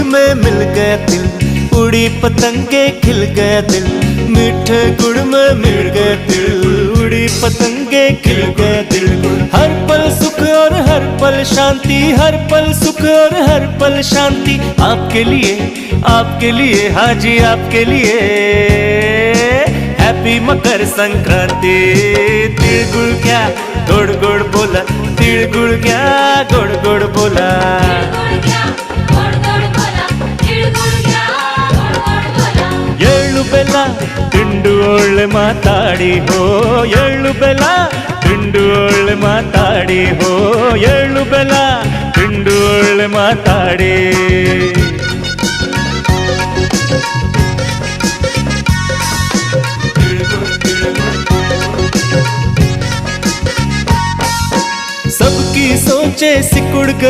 में मिल गया दिल, उड़ी पतंगे खिल गया दिल, मीठे गुड़ में मिल गया दिल, उड़ी पतंगे खिल गया दिल। हर पल सुख और हर पल शांति, हर पल सुख और हर पल शांति, आपके लिए हाँ जी आपके लिए। हैप्पी मकर संक्रांति। तिल गुड़ क्या गुड़ गुड़ बोला, तिल गुड़ क्या गुड़ गुड़ बोला। ಎಳ್ಳು ಬೆಲ್ಲ ತಿಂಡು ಒಳ್ಳೆ ಮಾತಾಡಿ ಹೋ, ಎಳ್ಳು ಬೆಲ್ಲ ತಿಂಡು ಒಳ್ಳೆ ಮಾತಾಡಿ ಹೋ, ಎಳ್ಳು ಬೆಲ್ಲ ತಿಂಡು ಒಳ್ಳೆ ಮಾತಾಡಿ। सबकी सोचे सिकुड़ गई